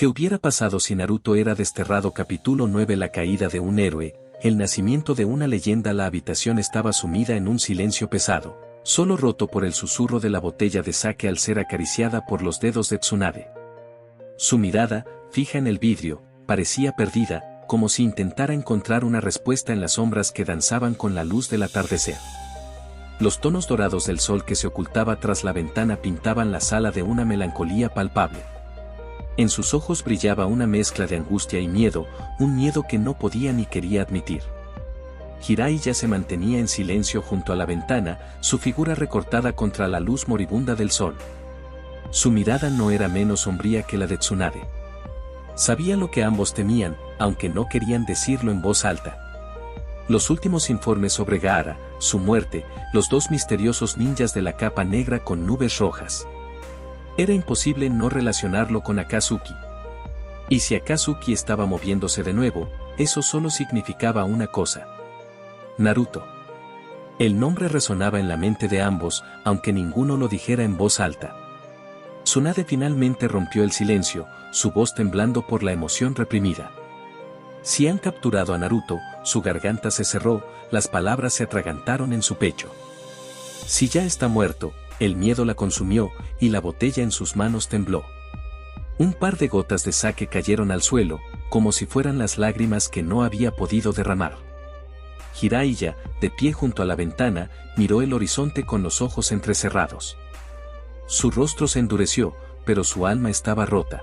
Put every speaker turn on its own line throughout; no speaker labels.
¿Qué hubiera pasado si Naruto era desterrado? Capítulo 9. La caída de un héroe, el nacimiento de una leyenda. La habitación estaba sumida en un silencio pesado, solo roto por el susurro de la botella de sake al ser acariciada por los dedos de Tsunade. Su mirada, fija en el vidrio, parecía perdida, como si intentara encontrar una respuesta en las sombras que danzaban con la luz del atardecer. Los tonos dorados del sol que se ocultaba tras la ventana pintaban la sala de una melancolía palpable. En sus ojos brillaba una mezcla de angustia y miedo, un miedo que no podía ni quería admitir. Jiraiya se mantenía en silencio junto a la ventana, su figura recortada contra la luz moribunda del sol. Su mirada no era menos sombría que la de Tsunade. Sabía lo que ambos temían, aunque no querían decirlo en voz alta. Los últimos informes sobre Gaara, su muerte, los dos misteriosos ninjas de la capa negra con nubes rojas. Era imposible no relacionarlo con Akatsuki. Y si Akatsuki estaba moviéndose de nuevo, eso solo significaba una cosa. Naruto. El nombre resonaba en la mente de ambos, aunque ninguno lo dijera en voz alta. Tsunade finalmente rompió el silencio, su voz temblando por la emoción reprimida. Si han capturado a Naruto, su garganta se cerró, las palabras se atragantaron en su pecho. Si ya está muerto, el miedo la consumió, y la botella en sus manos tembló. Un par de gotas de sake cayeron al suelo, como si fueran las lágrimas que no había podido derramar. Jiraiya, de pie junto a la ventana, miró el horizonte con los ojos entrecerrados. Su rostro se endureció, pero su alma estaba rota.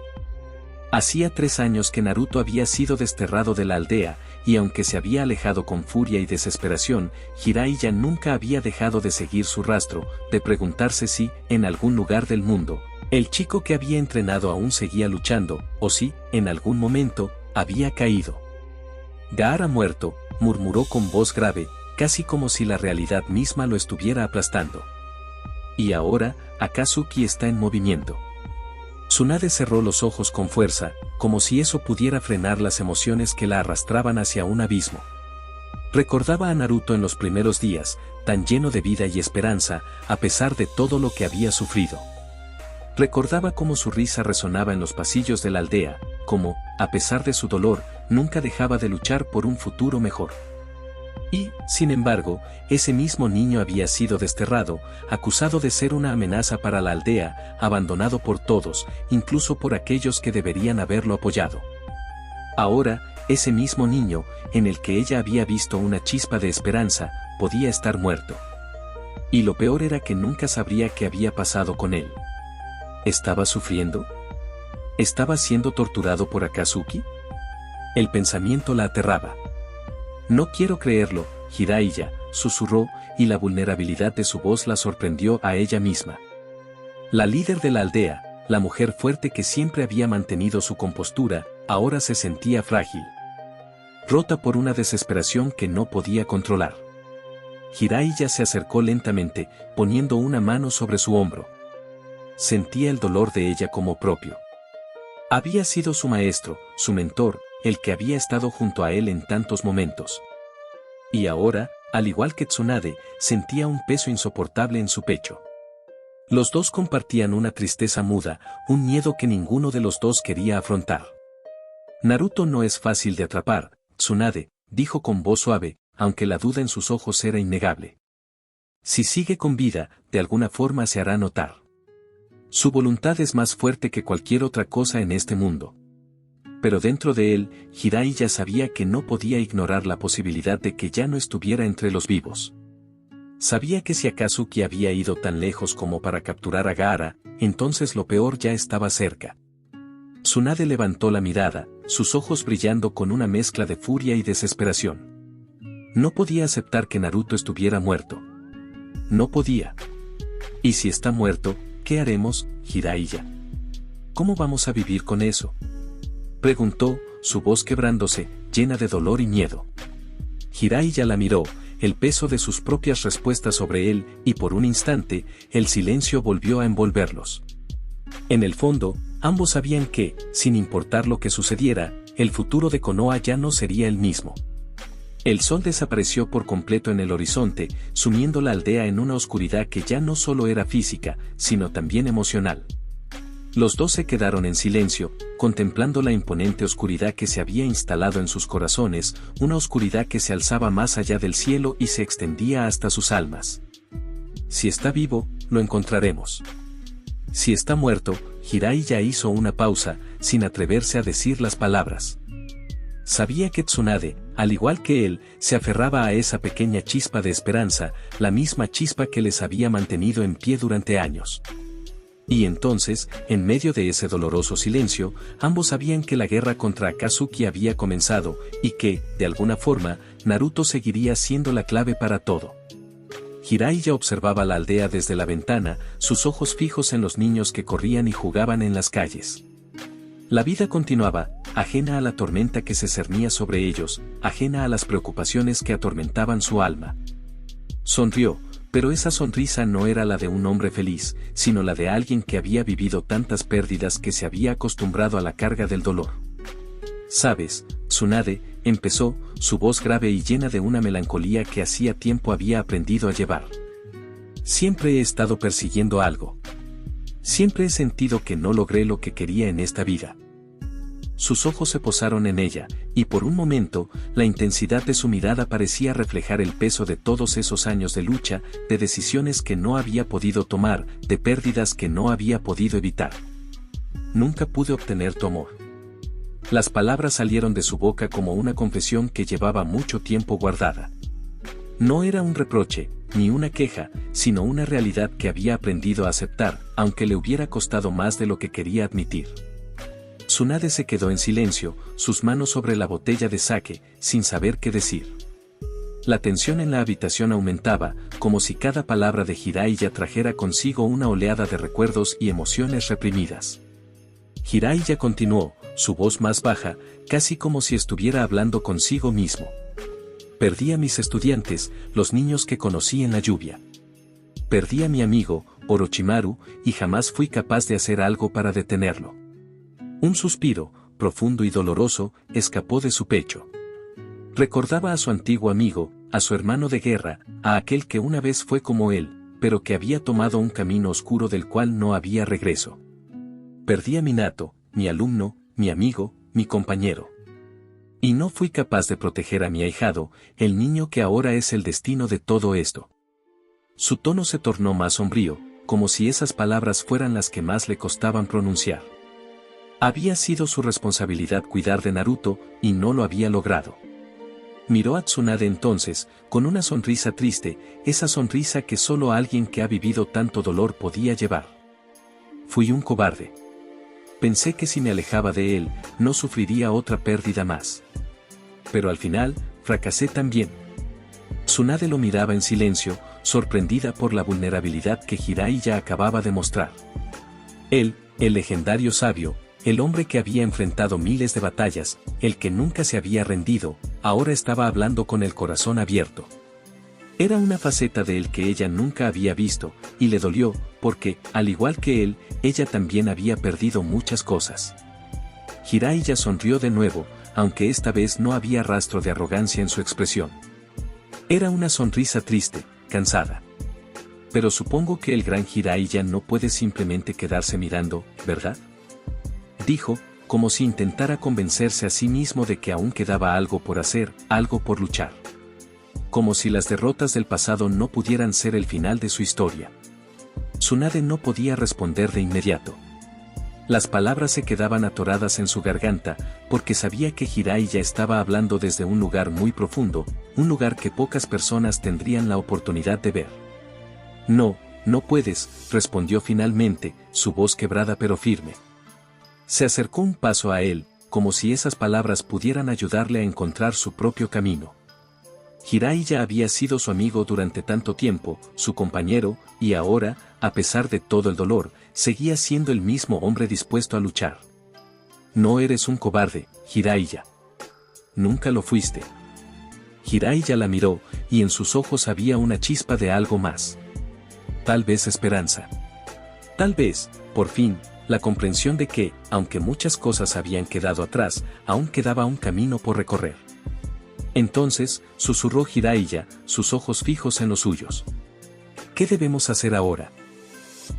Hacía 3 años que Naruto había sido desterrado de la aldea, y aunque se había alejado con furia y desesperación, Jiraiya nunca había dejado de seguir su rastro, de preguntarse si, en algún lugar del mundo, el chico que había entrenado aún seguía luchando, o si, en algún momento, había caído. Gaara muerto, murmuró con voz grave, casi como si la realidad misma lo estuviera aplastando. Y ahora, Akatsuki está en movimiento. Tsunade cerró los ojos con fuerza, como si eso pudiera frenar las emociones que la arrastraban hacia un abismo. Recordaba a Naruto en los primeros días, tan lleno de vida y esperanza, a pesar de todo lo que había sufrido. Recordaba cómo su risa resonaba en los pasillos de la aldea, cómo, a pesar de su dolor, nunca dejaba de luchar por un futuro mejor. Y, sin embargo, ese mismo niño había sido desterrado, acusado de ser una amenaza para la aldea, abandonado por todos, incluso por aquellos que deberían haberlo apoyado. Ahora, ese mismo niño, en el que ella había visto una chispa de esperanza, podía estar muerto. Y lo peor era que nunca sabría qué había pasado con él. ¿Estaba sufriendo? ¿Estaba siendo torturado por Akatsuki? El pensamiento la aterraba. No quiero creerlo, Jiraiya, susurró, y la vulnerabilidad de su voz la sorprendió a ella misma. La líder de la aldea, la mujer fuerte que siempre había mantenido su compostura, ahora se sentía frágil. Rota por una desesperación que no podía controlar. Jiraiya se acercó lentamente, poniendo una mano sobre su hombro. Sentía el dolor de ella como propio. Había sido su maestro, su mentor, el que había estado junto a él en tantos momentos. Y ahora, al igual que Tsunade, sentía un peso insoportable en su pecho. Los dos compartían una tristeza muda, un miedo que ninguno de los dos quería afrontar. Naruto no es fácil de atrapar, Tsunade, dijo con voz suave, aunque la duda en sus ojos era innegable. Si sigue con vida, de alguna forma se hará notar. Su voluntad es más fuerte que cualquier otra cosa en este mundo. Pero dentro de él, Jiraiya sabía que no podía ignorar la posibilidad de que ya no estuviera entre los vivos. Sabía que si Akatsuki había ido tan lejos como para capturar a Gaara, entonces lo peor ya estaba cerca. Tsunade levantó la mirada, sus ojos brillando con una mezcla de furia y desesperación. No podía aceptar que Naruto estuviera muerto. No podía. ¿Y si está muerto, qué haremos, Jiraiya? ¿Cómo vamos a vivir con eso?, preguntó, su voz quebrándose, llena de dolor y miedo. Jiraiya la miró, el peso de sus propias respuestas sobre él, y por un instante, el silencio volvió a envolverlos. En el fondo, ambos sabían que, sin importar lo que sucediera, el futuro de Konoha ya no sería el mismo. El sol desapareció por completo en el horizonte, sumiendo la aldea en una oscuridad que ya no solo era física, sino también emocional. Los dos se quedaron en silencio, contemplando la imponente oscuridad que se había instalado en sus corazones, una oscuridad que se alzaba más allá del cielo y se extendía hasta sus almas. Si está vivo, lo encontraremos. Si está muerto, Jiraiya hizo una pausa, sin atreverse a decir las palabras. Sabía que Tsunade, al igual que él, se aferraba a esa pequeña chispa de esperanza, la misma chispa que les había mantenido en pie durante años. Y entonces, en medio de ese doloroso silencio, ambos sabían que la guerra contra Akatsuki había comenzado, y que, de alguna forma, Naruto seguiría siendo la clave para todo. Jiraiya observaba la aldea desde la ventana, sus ojos fijos en los niños que corrían y jugaban en las calles. La vida continuaba, ajena a la tormenta que se cernía sobre ellos, ajena a las preocupaciones que atormentaban su alma. Sonrió, pero esa sonrisa no era la de un hombre feliz, sino la de alguien que había vivido tantas pérdidas que se había acostumbrado a la carga del dolor. «¿Sabes, Tsunade?», empezó, su voz grave y llena de una melancolía que hacía tiempo había aprendido a llevar. «Siempre he estado persiguiendo algo. Siempre he sentido que no logré lo que quería en esta vida». Sus ojos se posaron en ella, y por un momento, la intensidad de su mirada parecía reflejar el peso de todos esos años de lucha, de decisiones que no había podido tomar, de pérdidas que no había podido evitar. «Nunca pude obtener tu amor». Las palabras salieron de su boca como una confesión que llevaba mucho tiempo guardada. No era un reproche, ni una queja, sino una realidad que había aprendido a aceptar, aunque le hubiera costado más de lo que quería admitir. Tsunade se quedó en silencio, sus manos sobre la botella de sake, sin saber qué decir. La tensión en la habitación aumentaba, como si cada palabra de Jiraiya trajera consigo una oleada de recuerdos y emociones reprimidas. Jiraiya continuó, su voz más baja, casi como si estuviera hablando consigo mismo. «Perdí a mis estudiantes, los niños que conocí en la lluvia. Perdí a mi amigo, Orochimaru, y jamás fui capaz de hacer algo para detenerlo». Un suspiro, profundo y doloroso, escapó de su pecho. Recordaba a su antiguo amigo, a su hermano de guerra, a aquel que una vez fue como él, pero que había tomado un camino oscuro del cual no había regreso. «Perdí a Minato, mi alumno, mi amigo, mi compañero. Y no fui capaz de proteger a mi ahijado, el niño que ahora es el destino de todo esto». Su tono se tornó más sombrío, como si esas palabras fueran las que más le costaban pronunciar. Había sido su responsabilidad cuidar de Naruto, y no lo había logrado. Miró a Tsunade entonces, con una sonrisa triste, esa sonrisa que solo alguien que ha vivido tanto dolor podía llevar. «Fui un cobarde. Pensé que si me alejaba de él, no sufriría otra pérdida más. Pero al final, fracasé también». Tsunade lo miraba en silencio, sorprendida por la vulnerabilidad que Jiraiya acababa de mostrar. Él, el legendario sabio, el hombre que había enfrentado miles de batallas, el que nunca se había rendido, ahora estaba hablando con el corazón abierto. Era una faceta de él que ella nunca había visto, y le dolió, porque, al igual que él, ella también había perdido muchas cosas. Jiraiya sonrió de nuevo, aunque esta vez no había rastro de arrogancia en su expresión. Era una sonrisa triste, cansada. «Pero supongo que el gran Jiraiya no puede simplemente quedarse mirando, ¿verdad?», dijo, como si intentara convencerse a sí mismo de que aún quedaba algo por hacer, algo por luchar. Como si las derrotas del pasado no pudieran ser el final de su historia. Tsunade no podía responder de inmediato. Las palabras se quedaban atoradas en su garganta, porque sabía que Jiraiya estaba hablando desde un lugar muy profundo, un lugar que pocas personas tendrían la oportunidad de ver. «No, no puedes», respondió finalmente, su voz quebrada pero firme. Se acercó un paso a él, como si esas palabras pudieran ayudarle a encontrar su propio camino. Jiraiya había sido su amigo durante tanto tiempo, su compañero, y ahora, a pesar de todo el dolor, seguía siendo el mismo hombre dispuesto a luchar. «No eres un cobarde, Jiraiya. Nunca lo fuiste». Jiraiya la miró, y en sus ojos había una chispa de algo más. Tal vez esperanza. Tal vez, por fin, la comprensión de que, aunque muchas cosas habían quedado atrás, aún quedaba un camino por recorrer. Entonces, susurró Jiraiya, sus ojos fijos en los suyos. «¿Qué debemos hacer ahora?».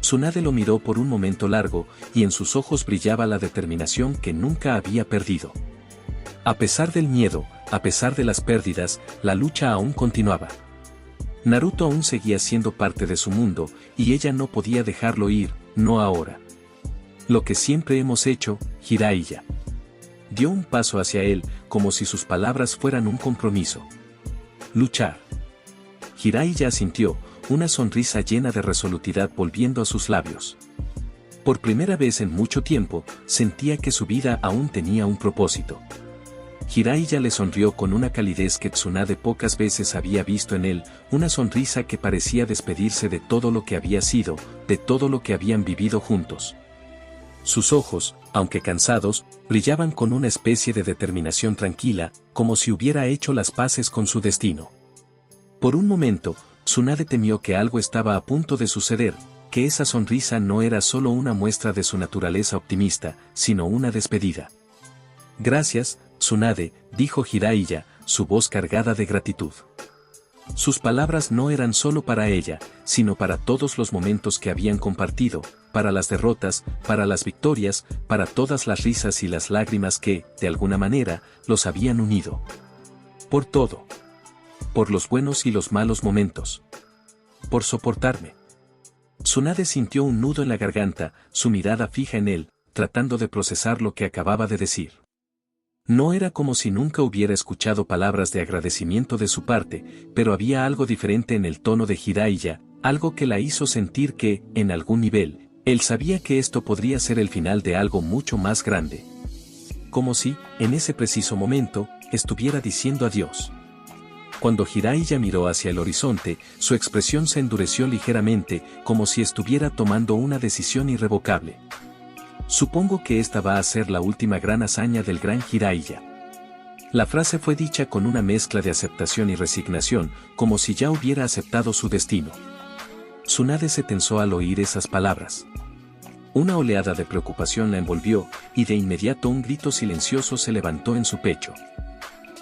Tsunade lo miró por un momento largo, y en sus ojos brillaba la determinación que nunca había perdido. A pesar del miedo, a pesar de las pérdidas, la lucha aún continuaba. Naruto aún seguía siendo parte de su mundo, y ella no podía dejarlo ir, no ahora. Lo que siempre hemos hecho, Jiraiya. Dio un paso hacia él, como si sus palabras fueran un compromiso. Luchar. Jiraiya asintió, una sonrisa llena de resolutidad volviendo a sus labios. Por primera vez en mucho tiempo, sentía que su vida aún tenía un propósito. Jiraiya le sonrió con una calidez que Tsunade pocas veces había visto en él, una sonrisa que parecía despedirse de todo lo que había sido, de todo lo que habían vivido juntos. Sus ojos, aunque cansados, brillaban con una especie de determinación tranquila, como si hubiera hecho las paces con su destino. Por un momento, Tsunade temió que algo estaba a punto de suceder, que esa sonrisa no era solo una muestra de su naturaleza optimista, sino una despedida. Gracias, Tsunade, dijo Jiraiya, su voz cargada de gratitud. Sus palabras no eran solo para ella, sino para todos los momentos que habían compartido, para las derrotas, para las victorias, para todas las risas y las lágrimas que, de alguna manera, los habían unido. Por todo. Por los buenos y los malos momentos. Por soportarme. Tsunade sintió un nudo en la garganta, su mirada fija en él, tratando de procesar lo que acababa de decir. No era como si nunca hubiera escuchado palabras de agradecimiento de su parte, pero había algo diferente en el tono de Jiraiya, algo que la hizo sentir que, en algún nivel, él sabía que esto podría ser el final de algo mucho más grande. Como si, en ese preciso momento, estuviera diciendo adiós. Cuando Jiraiya miró hacia el horizonte, su expresión se endureció ligeramente, como si estuviera tomando una decisión irrevocable. Supongo que esta va a ser la última gran hazaña del gran Jiraiya. La frase fue dicha con una mezcla de aceptación y resignación, como si ya hubiera aceptado su destino. Tsunade se tensó al oír esas palabras. Una oleada de preocupación la envolvió, y de inmediato un grito silencioso se levantó en su pecho.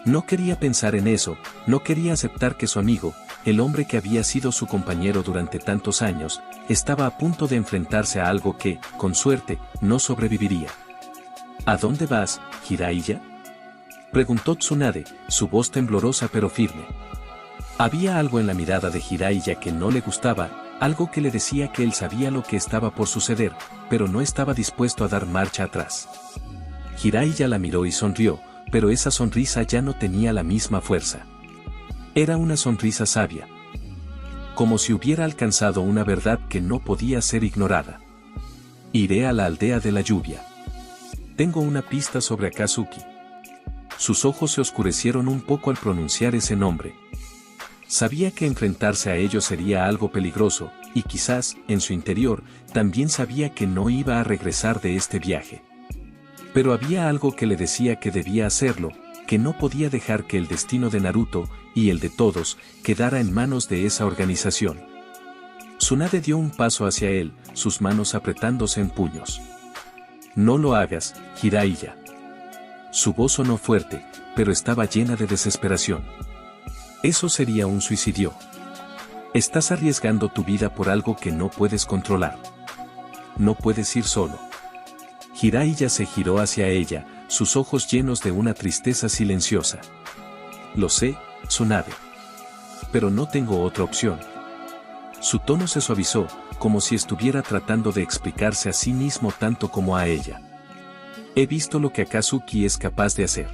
No quería pensar en eso, no quería aceptar que su amigo, el hombre que había sido su compañero durante tantos años, estaba a punto de enfrentarse a algo que, con suerte, no sobreviviría. ¿A dónde vas, Jiraiya?, preguntó Tsunade, su voz temblorosa pero firme. Había algo en la mirada de Jiraiya que no le gustaba, algo que le decía que él sabía lo que estaba por suceder, pero no estaba dispuesto a dar marcha atrás. Jiraiya la miró y sonrió, pero esa sonrisa ya no tenía la misma fuerza. Era una sonrisa sabia. Como si hubiera alcanzado una verdad que no podía ser ignorada. Iré a la aldea de la lluvia. Tengo una pista sobre Akatsuki. Sus ojos se oscurecieron un poco al pronunciar ese nombre. Sabía que enfrentarse a ello sería algo peligroso, y quizás, en su interior, también sabía que no iba a regresar de este viaje. Pero había algo que le decía que debía hacerlo, que no podía dejar que el destino de Naruto, y el de todos, quedara en manos de esa organización. Tsunade dio un paso hacia él, sus manos apretándose en puños. No lo hagas, Jiraiya. Su voz sonó fuerte, pero estaba llena de desesperación. Eso sería un suicidio. Estás arriesgando tu vida por algo que no puedes controlar. No puedes ir solo. Jiraiya se giró hacia ella, sus ojos llenos de una tristeza silenciosa. Lo sé, Tsunade. Pero no tengo otra opción. Su tono se suavizó, como si estuviera tratando de explicarse a sí mismo tanto como a ella. He visto lo que Akatsuki es capaz de hacer.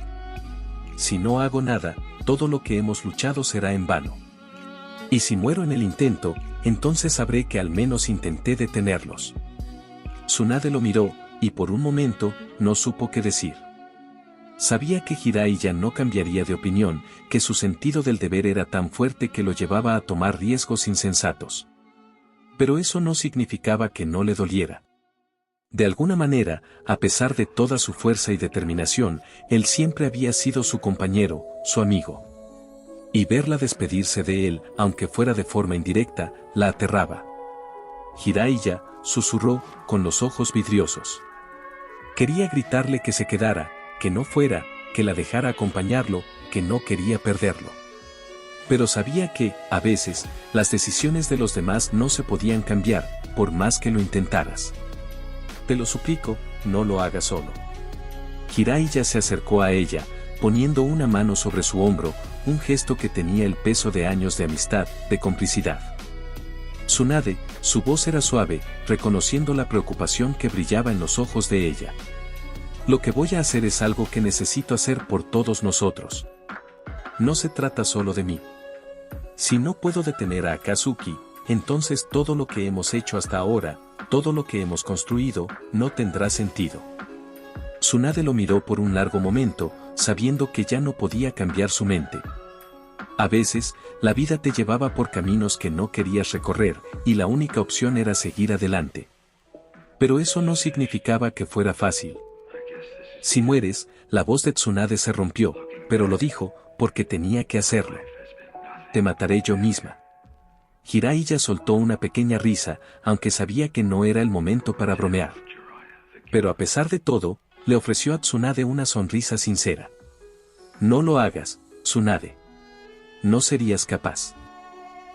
Si no hago nada, todo lo que hemos luchado será en vano. Y si muero en el intento, entonces sabré que al menos intenté detenerlos. Tsunade lo miró, y por un momento, no supo qué decir. Sabía que Jiraiya no cambiaría de opinión, que su sentido del deber era tan fuerte que lo llevaba a tomar riesgos insensatos. Pero eso no significaba que no le doliera. De alguna manera, a pesar de toda su fuerza y determinación, él siempre había sido su compañero, su amigo. Y verla despedirse de él, aunque fuera de forma indirecta, la aterraba. Jiraiya, susurró, con los ojos vidriosos. Quería gritarle que se quedara, que no fuera, que la dejara acompañarlo, que no quería perderlo. Pero sabía que, a veces, las decisiones de los demás no se podían cambiar, por más que lo intentaras. Te lo suplico, no lo hagas solo. Jiraiya se acercó a ella, poniendo una mano sobre su hombro, un gesto que tenía el peso de años de amistad, de complicidad. Tsunade, su voz era suave, reconociendo la preocupación que brillaba en los ojos de ella. Lo que voy a hacer es algo que necesito hacer por todos nosotros. No se trata solo de mí. Si no puedo detener a Akatsuki, entonces todo lo que hemos hecho hasta ahora, todo lo que hemos construido, no tendrá sentido. Tsunade lo miró por un largo momento, sabiendo que ya no podía cambiar su mente. A veces, la vida te llevaba por caminos que no querías recorrer, y la única opción era seguir adelante. Pero eso no significaba que fuera fácil. Si mueres, la voz de Tsunade se rompió, pero lo dijo, porque tenía que hacerlo. Te mataré yo misma. Jiraiya soltó una pequeña risa, aunque sabía que no era el momento para bromear. Pero a pesar de todo, le ofreció a Tsunade una sonrisa sincera. No lo hagas, Tsunade. No serías capaz.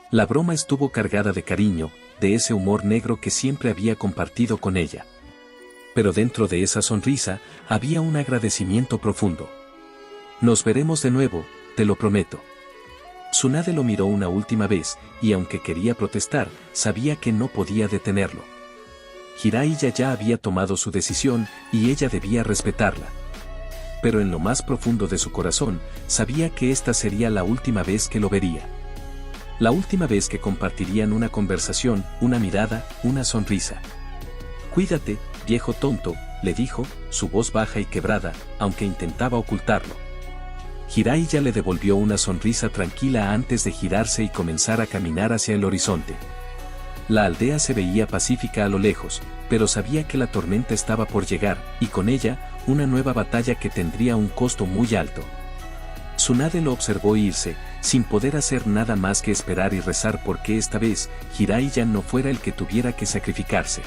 La broma estuvo cargada de cariño, de ese humor negro que siempre había compartido con ella. Pero dentro de esa sonrisa, había un agradecimiento profundo. Nos veremos de nuevo, te lo prometo. Tsunade lo miró una última vez, y aunque quería protestar, sabía que no podía detenerlo. Jiraiya ya había tomado su decisión, y ella debía respetarla. Pero en lo más profundo de su corazón, sabía que esta sería la última vez que lo vería. La última vez que compartirían una conversación, una mirada, una sonrisa. Cuídate, viejo tonto, le dijo, su voz baja y quebrada, aunque intentaba ocultarlo. Jiraiya le devolvió una sonrisa tranquila antes de girarse y comenzar a caminar hacia el horizonte. La aldea se veía pacífica a lo lejos, pero sabía que la tormenta estaba por llegar, y con ella, una nueva batalla que tendría un costo muy alto. Tsunade lo observó irse, sin poder hacer nada más que esperar y rezar porque esta vez, Jiraiya no fuera el que tuviera que sacrificarse.